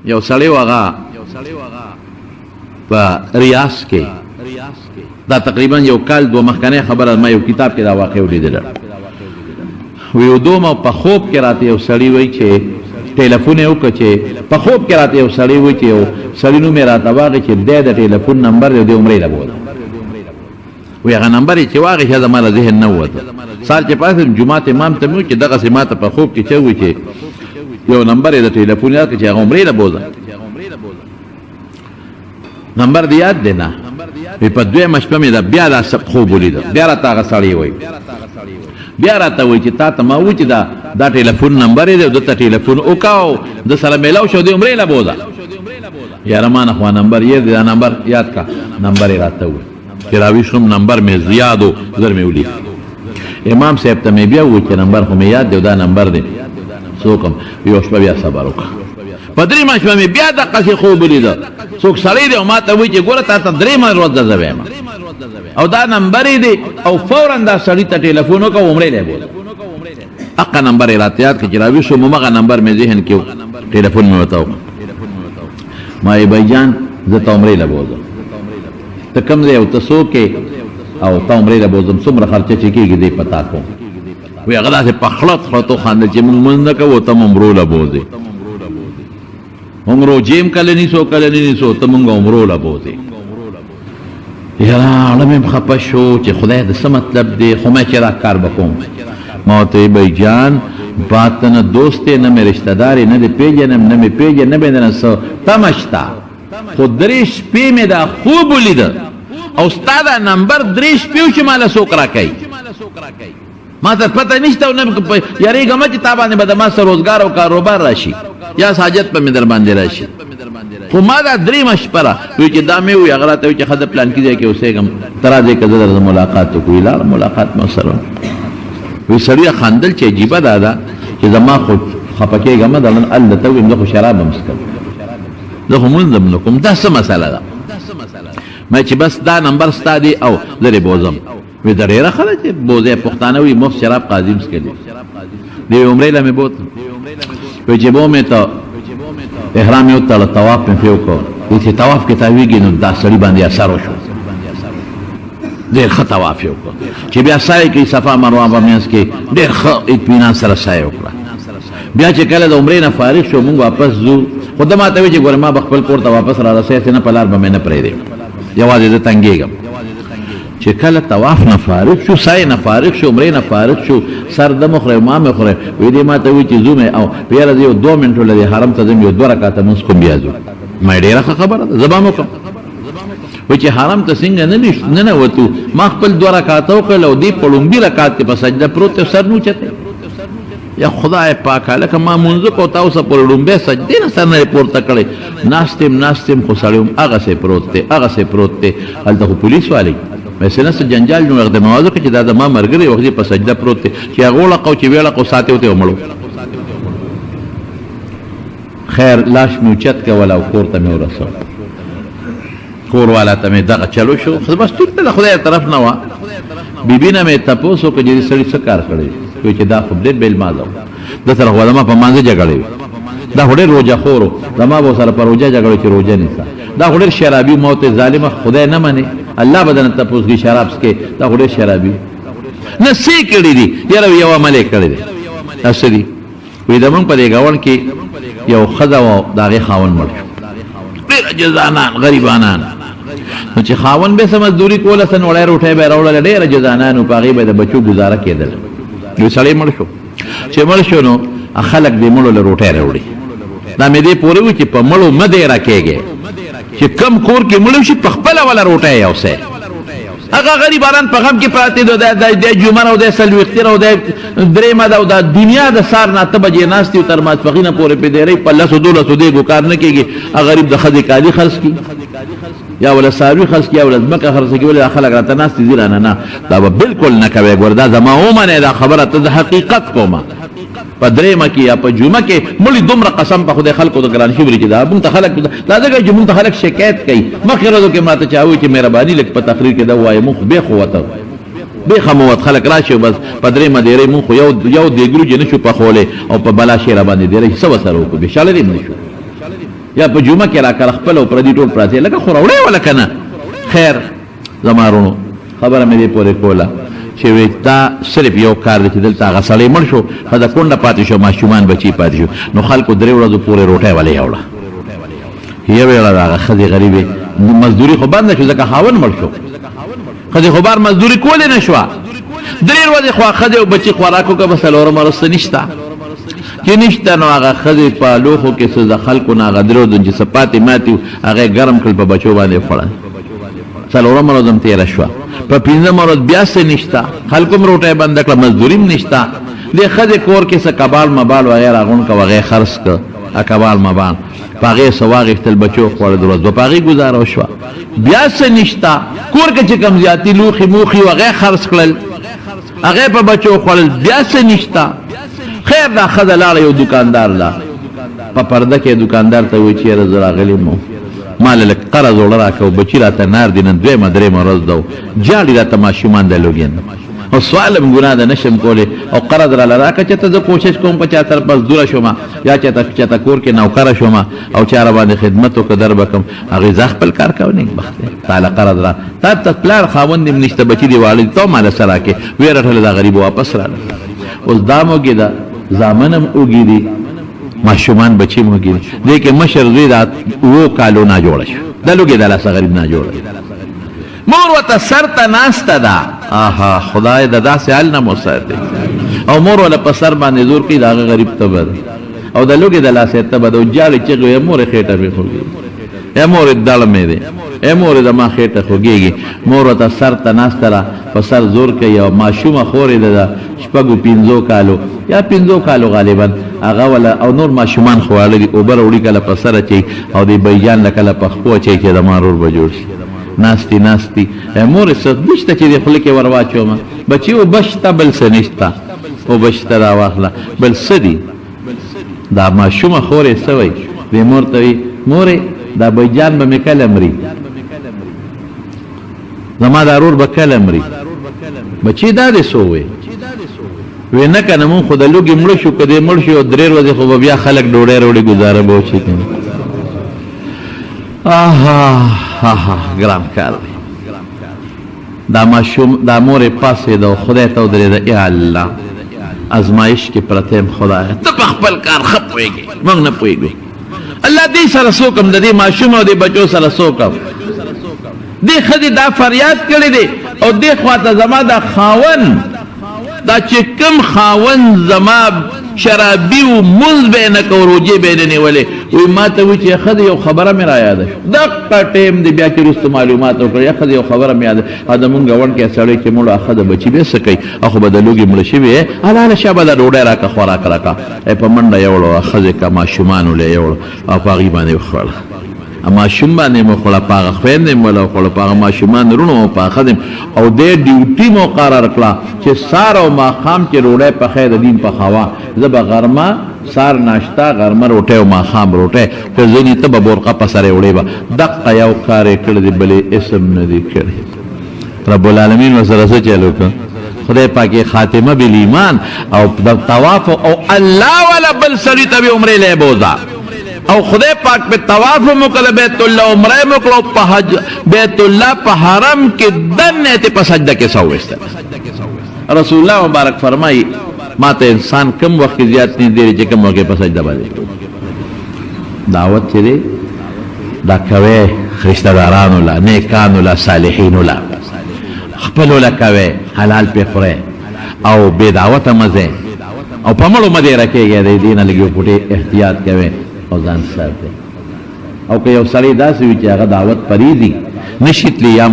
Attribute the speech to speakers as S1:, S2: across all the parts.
S1: یو سړی وغه په ریاض کې دا تقریبا یو کال دو مخکنه خبره ما یو کتاب کې دا واقع ولیدل ویو دومره په خوب کې راته یو سړی وای چې ټلیفون یې وکړ چې په خوب کې راته یو سړی وای چې یو سړی نو مې راته واغې چې د ټلیفون نمبر دې عمرې لا بوله وی هغه نمبر چې واغې چې زما له ذهن نه وته سال چې پاسه جمعه امام ته مو چې دغه سماته په خوب کې چوي چې یو نمبر د ټلیفون یاد چې هغه عمرې لا بوله نمبر دی یاد دی نه په دوه مشپه مې دا بیا دا سب خوب ولید بیا راته هغه سړی وای بیا راته وای چې تا ته ما و چې دا ټلیفون نمبر دی د ټلیفون وکاو د سره میلاو شو د عمرې لا بوله یاره ما نه خو نمبر یې دا نمبر یاد کا نمبر یې راته وای چې راوي شوم نمبر مې زیادو زر مې ولید امام صاحب ته مې بیا و چې نمبر خو مې یاد دی دا نمبر دی څوکم یو شپه بیا صبر وکړه په درې مشپه مې بیا د قصې خوب ولید څوک سړی دی او ما ته وایي چې ګوره تا ته درې ورځې زه وایم او دا نمبر یې دی او فورا دا سړي ته ټلیفون وکړه عمرې لی بوله هغه نمبر یې راته یاد کړه چې راوي شوم همغه نمبر مې ذهن کې ټلیفون مې ورته وکړه ما یې بھائی زه ته عمرې لی بوځم ته کوم ځای او ته څوک یې او ته عمرې لی بوځم څومره خرچه چې کېږي دی پتا کوم وی هغه داسې په خړط خړط وخاندل چې موږ مونځ نه کوو ته مو عمرو له بوځې عمرو جیم کله نیسو کله نیسو ته مونږ عمرو له بوځې یاره اړه مې خفه شو چې خدای د څه مطلب دی خو ما چې دا کار به کوم ما ورته وی بھائی جان بات نه دوست دی نه مې رشته دار نه دی پیژنم نه مې پیژنم نه مې نه څه تمه شته خو درې شپې مې دا خوب ولیده او ستا دا نمبر درې شپې و چې ماله څوک راکوي ما ته پته نشته او نه یارېږم چې تا باندې به د ما څه روزګار او کاروبار راشي یا حاجت په مې در باندې راشي خو ما دا درېیمه شپه را وایي چې دا مې ووي هغه راته وایي چې ښه د پلانکي ځای کې اوسېږم ته راځې که زه درته ملاقات وکړو لاړم ملاقات مې ورسره وایي سړي خندل چې عجیبه دا ده چې زما خو خفه کېږم د الله ته ویم زه خو شراب هم څښم زه خو مونځ هم نه کوم دا څه مسله ده ما چې بس دا نمبر ستا دی او زه دې بوځم وی دا ډېره ښه ده چې بوځی پښتانه وي مفت شراب قاضي هم څښلي د عمرې له مې بوتلم وی چې بو مې ته احرام یې وتړه طواف مې پرې وکړ وی چې طواف کې تاویږي نو دا سړي باندې اثر وشو ډېر ښه طواف یې وکړ چې بیا سایه کوي صفا مروه په منځ کې ډېر ښه اطمینان سره سایه وکړه بیا چې کله د عمرې نه فارغ شو مونږ واپس ځو خو ده ما ته وی چې ګوره ما به خپل کور ته واپس را رسېږي نه په لار به مې نه پرېږدې یوازې زه تنګېږم چې کله طواف نه فارغ شو سای نه فارغ شو عمرې نه فارغ شو سر د مخره ما مې خوره وی دې ما ته وی چې ځو مې او بیا راځي یو 2 منټو لري حرم ته ځم یو 2 رکعاته مونځ کوم بیا ځو ما ډېره ښه خبره ده زه به هم وکړم وی چې حرم ته څنګه نه ننوتو ما خپل 2 رکعاته وکړل او دې په لومړي رکعات کې په سجده پروت سر نه اوچتی یا خدای پاک هلکه ما مونځ کو تاسو په لومبه سجدې نه سر نه پورته کړی ناستم خو سړی هم هغسې پروت دی هلته خو پولیس والی ویسې نه څه جنجال جوړ د موازو کې چې دا زما ملګری وختي په سجده پروت دی چې هغه وړقو چې ویړقو ساتې وته ومړو خیر لاش مې اوچت کول او کور ته مې ورسول کور والا ته مې دغه چلو شو خو بس ټول د خدای طرف نه وه بیبي نه مې تپوس وکړه چې دې سړي څه کار کړی وایي چې دا خو ډېر بې المازه و ده سره خو زما په مانځه جګړې وي دا خو ډېر روژه خور و زما به سره په روژه جګړو چې روژه نیسه دا خو ډېر شرابي موت ظالمه خدای نه منې الله به درنه تپوس کړي شراب څکې دا خو ډېر شرابي نه څه کړي دي یاره یو عمل یې کړی دی دا څه دي وایي زمونږ په دې ګاونډ کې یو ښځه وه د هغې خاوند مړ شو ډېر عجزانان غریبانان نو چې خاوند به څه مزدوري کوله څه نوړی روټۍ به یې راوړله ډېر عجزانان و په هغې به د بچو ګزاره کېدله یو سړی مړ شو چې مړ شو نو خلک دې مړو له روټۍ راوړي دا مې دې پورې وي چې په مړو مه دې راکېږې چې کم کور کې مړ شي په خپله وله روټۍ یوسئ هغه غریبانان په غم کې پراته دي د جمعه او د څلوېښتې او د درېیمه ده او د دنیا د سار نه 8 بجې ناست تر ماسپښینه پورې په ډېرۍ په 10-12 دیګو کار نه کېږي هغه غریب د ښځې کالي خرڅ کړي یا ولا څاروي خرڅ کړي یا ولا ځمکه خرڅ کړي ولې خلک راته ناست دي نه دا به بالکل نه کوې ګوره دا زما ومنې دا خبره ته د حقیقت کومه په درېیمه کې یا په جمعه کې مړي دومره قسم په خدای خلکو د ګران شي چې دا مونږ ته خلک دا ځکه چې مونږ ته خلک شکایت کوي مخکې ورځو کې ماته چا وایي چې مهرباني لږ په تقریر کې دا ووایه مونږ خو بېخ ووته بېخه مو وت خلک راشي بس په درېیمه ډېرۍ مونږ خو یو دیګرو چې نه شو پخولی او په بلا شی را باندې ډېرۍ څه ورسره وکړو بېشاله دې نه شو یا په جمعه کې راکړه خپل او پردي ټول پراته لکه خو راوړې ولا کنه. خیر زمارونو خبره مې دې پورې کوله چې وې دا صرف یو کار دی چې دلته هغه سړی مړ شو ښځه کونډه پاتې شو ماشومان بچي پاتې شو نو خلکو 3 ورځو پورې روټۍ ولې یوړه یو ویله د هغه ښځې غریبې مزدوري خو بنده شو ځکه خاوند مړ شو ښځې خو بار مزدوري کولی نه شوه 3 ورځې خوا ښځې او بچي خوراک وکړه بس څلورمه ورځ څه نشته چې نشته نو هغه ښځې په لوښو کې څه د خلکو نه هغه 3 ورځې چې څه پاتې ماتې وو هغه یې ګرم کړل په بچو باندې خوړل څلورمه ورځ هم تېره شوه په 5مه ورځ بیا څه نشته خلکو هم روټۍ بنده کړه مزدوري هم نشته دې ښځې کور کې څه کبال مبال وغیره غونډ کړه وغیره خرڅ کړه کبال مبال په هغې څه واخېستل بچو خوړل ورځ به په هغې ګزاره وشوه بیا څه نشته کور کې چې کوم زیاتي لوښي موښي وغیره خرڅ کړل هغې په بچو خوړل بیا څه نشته خیر دا ښځه لاړه یو دوکاندار له په پرده کې دوکاندار ته وایي چې یاره زه راغلی مو ما له لږ قرض وړه راکړه او بچي راته نار دي نن 2مه 3مه ورځ ده جاړي راته ماشومان د لوګین او سوال هم ګناه ده نشم کولی او قرض راله راکړه چې ته زه کوشش کوم په چا سره مزدوره شوم یا چېته کور کې نوکره شوم او چا را باندې خدمت وکړه در به کړم هغې زه خپل کار کوه نیکبخت دی تاله قرض را تا ته پلار خاوند هم نشته بچي دې واړه دي ته ماله څه راکړې ویې رټله دا غریب واپس راله اوس دا هم وږې ده زامن هم وږي دي ماشومان بچي هم وږي دي دې کې مشر زوی دا 7 کالو نه جوړه شو دا لوګې دا لاسه غریب نه جوړه مور ورته سر ته ناسته ده آها خدای د داسې حال نه مو ساتي او مور ولا په سر باندې زور کوي د هغه غریب تبه ده او د لوګې د لاسه تبه ده او جاړې چغې وایي مورې خېټه مې خوږېږي مورې دړ مې دی مورې زما خېټه خوږېږي مور ورته سر ته ناسته ده په سر زور کوي او ماشومه خورې ده د 5 کالو یا 5 کالو غالبا هغه ولا او نور ماشومان خواړه دي اوبه راوړي کله په سر اچوي او د بیجان له کله په خپو اچوي چې د ما رور به جوړ شي ناستي مورې څه نشته چې د خوله کې ور واچوم بچي اوبه شته بل څه نشته اوبه شته را واخله بل څه دي دا ماشومه خورې څه وایي دې مور ته وایي مورې دا بیجان به مې کله مري زما دا رور به کله مري بچي دا دې څه وایي وی نه کنه مون خو د لوګي مړ شو که دې مړ شو 3 ورځې خو به بیا خلک ډوډۍ راوړي ګزاره به وشي کنه آها ګران کار دی دا ماشوم دا مورې پاسېده او خدای ته ودرېده ای الله ازمایش کې پرته یم خدایه ته په خپل کار ښه پوهېږې موږ نه پوهېږو الله دې سره څه وکړم د دې ماشوم او دې بچو سره څه وکړم دې ښځې دا فریاد کړی دی او دې خواته زما دا خاوند دا چې کوم خاوند زما شرابي و مونځ به یې نه کو روجې به یې نه نیولې وایي ما ته وایي چې ښځې یو خبره مې را یاده شو دقه ټیم دی بیا چې وروسته معلومات وکړه یا ښځې یو خبره مې یاده د مونږ ګاونډ کې سړی چې مړ ښځه بچي به څه کوي خو به د لوږې مړه شوي هله شابه دا ډوډۍ راکړه خوراک راکړه په منډه یوړه ښځې که ماشومان ولې یوړه او په هغې باندې وخوړه ماشوم باندې مو خوړه په هغه خویندې مو له خوړه په هغه ماشومان رونو په هغه ښځې او دې ډیوټي مقرر کړه چې سار او ماښام چې ډوډۍ پخی د دین پخوه زه به غرمه سار ناشته غرمه روټۍ او ماښام روټۍ که ځینې ته به بورقه په سره وړې به دقه یو کار یې کړی دی بلې اسم نه دی کړی رب العالمین ورسره څه چل وکړه خدای پاک خاتمه بالایمان او د طواف او الله والا بل سړي ته به عمرې لی بوځه او خدای پاک په طواف مکل بیت الله عمره مکلو په حج بیت الله په حرم کې دنه ته په سجده کې سوېست رسول الله مبارک فرمایي ما ته انسان کم وخت زیات نه دی چې کوم وخت په سجده باندې دعوت چره دا کوي رشتہ دارانو لا نیکانو لا صالحینو لا خپل لا کوي حلال په خوره او بے دعوت مزه او په مړو مده راکېږي د دین لګي پټي احتیاط کوي او ځان ساتي او که یو سړی داسې وي چې هغه دعوت پریزي نشیتلی یا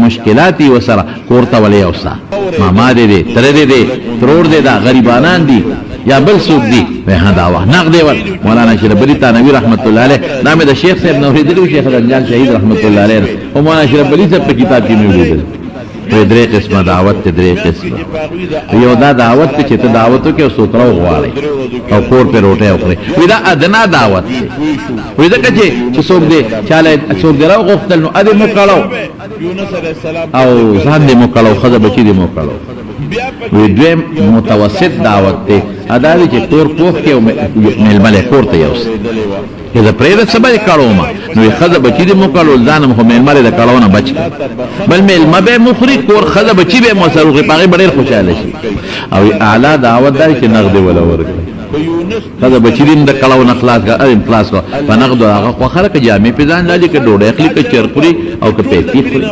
S1: مشکلات وي ورسره کور ته ولې یوسه ماما دې دی تره دې دی ترور دې دا غریبانان دي یا بل څوک دي ها دعوه نقد ور مولانا شرف علي تانوي رحمت الله علیه دا مې د شیخ صاحب نو ورېدلی شیخ رنجان شهید رحمت الله علیه او مولانا شرف علي صاحب په کتاب کې مې ولیدل درې قسمه دعوت ته درې قسمه یو دا دعوت چې ته دعوت کې او سوترو غواړي او کور په روټه اخري وی دا ادنا دعوت وی دا چې څوک دې چاله څوک درو غفتل نو اده مکړو او ځان دې مکړو خزه بچی دې مکړو وی دوی متوسط دعوت ته ادا دې چې کور پوخ کې او مېلمه کور ته یوس که زه پرېږده څه به یې کړومه نو یې ښځه بچي دې مو کړو ځان هم خو مېلمه د کړونه بچ بل مېلمه به یې مخوري کور ښځه بچي به یې مو سره وخوري په هغې به ډېر خوشحاله شي او اعلی دعوت دا چې نغدې وله ورکړي ښځه بچي دې د کړونه خلاص کړه په نغدو هغه خوښه ده که جامې پې ځان لالي که ډوډۍ اخلي که چرګ خوري او که پیسې خوري